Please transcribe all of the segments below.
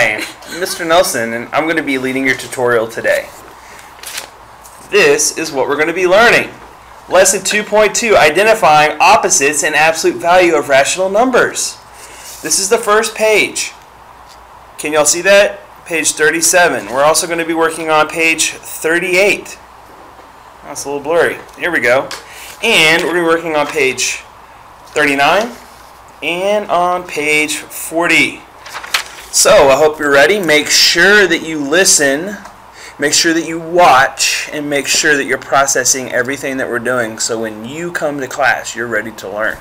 Hi, I'm Mr. Nelson, and I'm going to be leading your tutorial today. This is what we're going to be learning. Lesson 2.2, identifying opposites and absolute value of rational numbers. This is the first page. Can y'all see that? Page 37. We're also going to be working on page 38. That's a little blurry. Here we go. And we're going to be working on page 39 and on page 40. So I hope you're ready. Make sure that you listen, make sure that you watch, and make sure that you're processing everything that we're doing so when you come to class, you're ready to learn.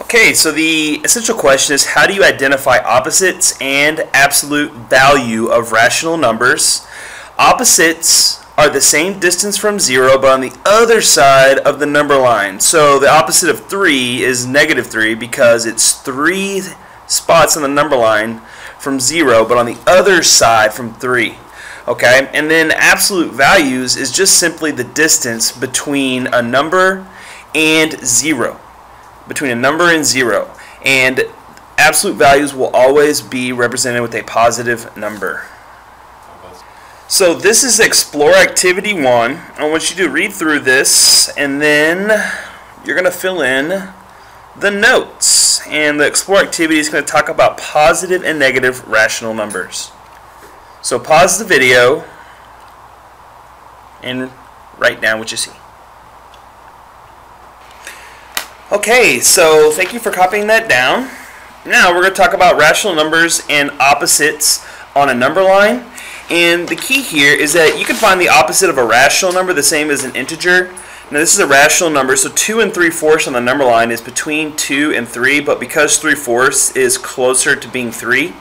Okay, so the essential question is, how do you identify opposites and absolute value of rational numbers? Opposites are the same distance from 0, but on the other side of the number line. So the opposite of 3 is -3 because it's 3 spots on the number line from 0, but on the other side from 3. Okay, and then absolute values is just simply the distance between a number and 0. Between a number and 0. And absolute values will always be represented with a positive number. So this is Explore Activity 1. I want you to read through this, and then you're going to fill in the notes. And the Explore Activity is going to talk about positive and negative rational numbers. So pause the video and write down what you see. Okay, so thank you for copying that down. Now we're going to talk about rational numbers and opposites on a number line. And the key here is that you can find the opposite of a rational number the same as an integer. Now this is a rational number, so 2 3/4 on the number line is between 2 and 3, but because 3/4 is closer to being 3,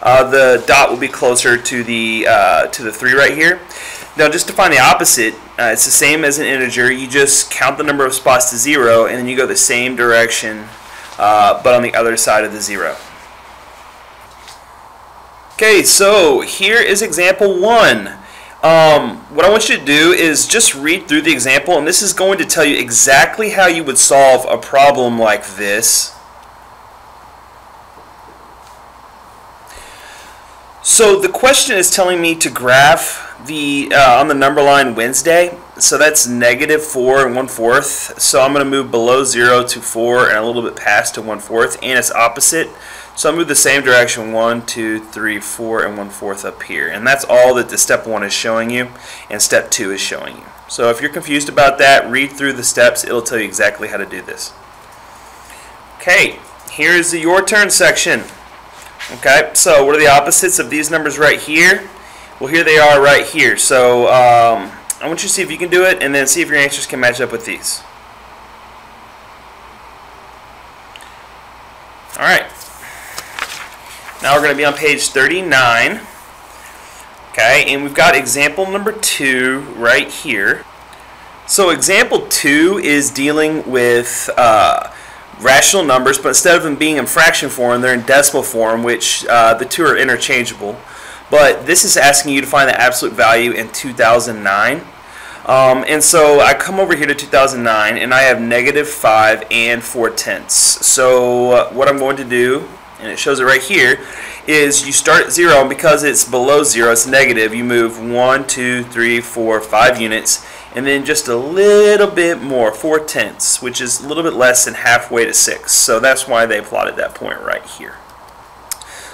the dot will be closer to the 3 right here. Now just to find the opposite, it's the same as an integer. You just count the number of spots to 0, and then you go the same direction, but on the other side of the 0. Okay, so here is example 1. What I want you to do is just read through the example, and this is going to tell you exactly how you would solve a problem like this. So the question is telling me to graph the on the number line Wednesday. So that's -4 1/4. So I'm going to move below 0 to 4 and a little bit past to 1/4, and it's opposite. So I'll move the same direction 1, 2, 3, 4, and 1/4 up here. And that's all that the step 1 is showing you, and step 2 is showing you. So if you're confused about that, read through the steps. It'll tell you exactly how to do this. Okay, here's the Your Turn section. Okay, so what are the opposites of these numbers right here? Well, here they are right here. So I want you to see if you can do it, and then see if your answers can match up with these. All right. Now we're going to be on page 39. Okay, and we've got example number 2 right here. So example 2 is dealing with rational numbers, but instead of them being in fraction form, they're in decimal form, which the two are interchangeable. But this is asking you to find the absolute value in 2009. And so I come over here to 2009, and I have -5 and 4/10. So what I'm going to do, and it shows it right here, is you start at 0, and because it's below 0, it's negative. You move 1, 2, 3, 4, 5 units, and then just a little bit more, 4/10, which is a little bit less than halfway to 6. So that's why they plotted that point right here.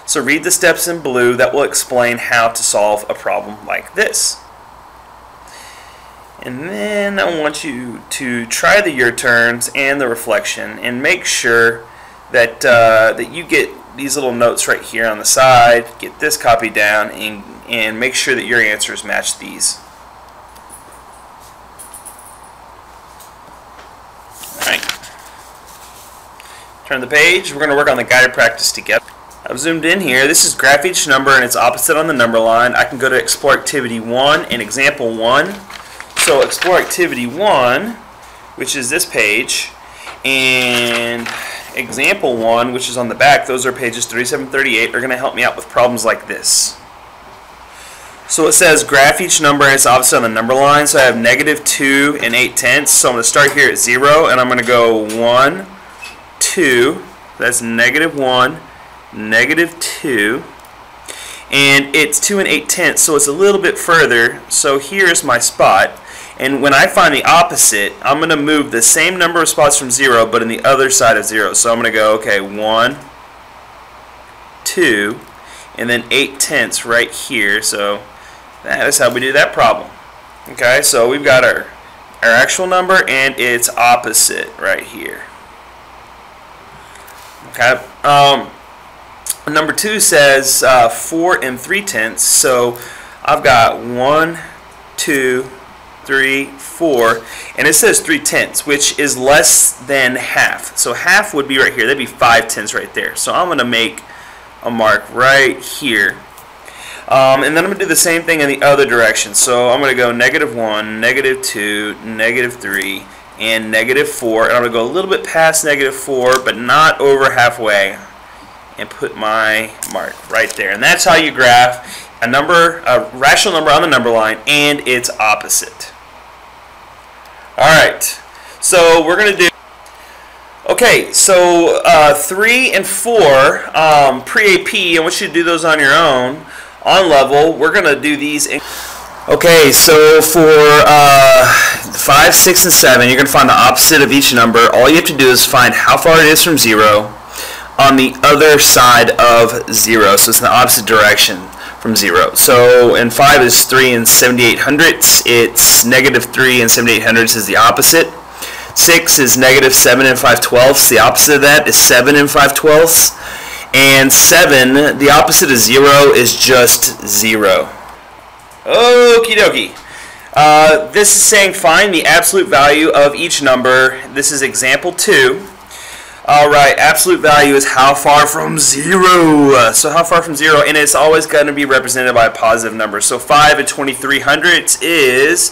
So read the steps in blue. That will explain how to solve a problem like this. And then I want you to try the Your Turns and the reflection, and make sure that that you get these little notes right here on the side, get this copied down, and make sure that your answers match these. Alright. Turn the page. We're going to work on the guided practice together. I've zoomed in here. This is graph each number and its opposite on the number line. I can go to Explore Activity 1 and Example 1. So Explore Activity 1, which is this page, and Example 1, which is on the back, those are pages 37 38, are going to help me out with problems like this. So it says graph each number and its opposite on the number line. So I have -2 and 8/10. So I'm going to start here at 0, and I'm going to go 1, 2, that's -1, negative 2, and it's 2 8/10, so it's a little bit further. So here's my spot, and when I find the opposite, I'm going to move the same number of spots from 0, but in the other side of 0. So I'm going to go, okay, 1, 2, and then 8/10 right here. So that is how we do that problem. Okay, so we've got our actual number and its opposite right here. Okay. Number 2 says 4 3/10. So I've got 1, 2, 3, 4, and it says 3/10, which is less than half. So half would be right here. That'd be 5/10 right there. So I'm going to make a mark right here. And then I'm going to do the same thing in the other direction. So I'm going to go negative 1, negative 2, negative 3, and negative 4. And I'm going to go a little bit past negative 4, but not over halfway, and put my mark right there. And that's how you graph a rational number on the number line and its opposite. Alright, so we're going to do... Okay, so 3 and 4, pre-AP, I want you to do those on your own. On level, we're going to do these. Okay, so for 5, 6, and 7, you're going to find the opposite of each number. All you have to do is find how far it is from 0 on the other side of 0. So it's in the opposite direction from 0. So in 5 is 3 and 78/100ths. It's negative 3 and 78/100ths is the opposite. 6 is negative 7 and 5/12ths. The opposite of that is 7 and 5/12ths. And 7, the opposite of 0 is just 0. Okie dokie. This is saying find the absolute value of each number. This is example 2. Alright, absolute value is how far from 0. So how far from 0? And it's always going to be represented by a positive number. So 5 and 23/100ths is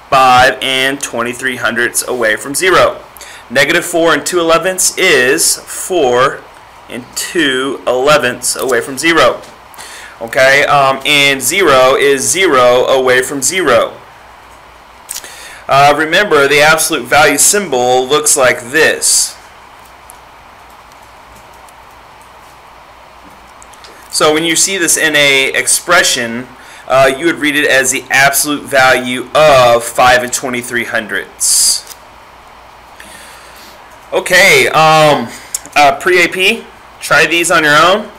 5 and 23/100ths away from 0. Negative 4 and 2/11ths is 4 and 2/11ths away from 0. Okay, and 0 is 0 away from 0. Remember, the absolute value symbol looks like this. So when you see this in a expression, you would read it as the absolute value of 5 and 23/100ths. Okay, pre-AP, try these on your own.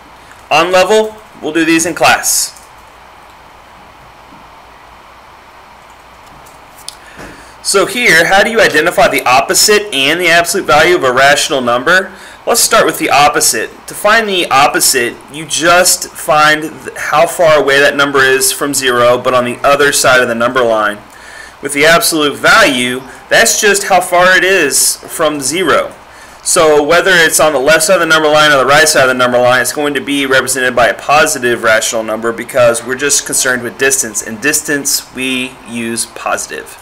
On level, we'll do these in class. So here, how do you identify the opposite and the absolute value of a rational number? Let's start with the opposite. To find the opposite, you just find how far away that number is from 0, but on the other side of the number line. With the absolute value, that's just how far it is from 0. So whether it's on the left side of the number line or the right side of the number line, it's going to be represented by a positive rational number because we're just concerned with distance. In distance, we use positive.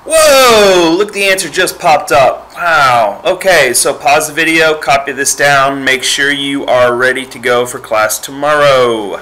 Whoa! Look, the answer just popped up. Wow. Okay, so pause the video, copy this down, make sure you are ready to go for class tomorrow.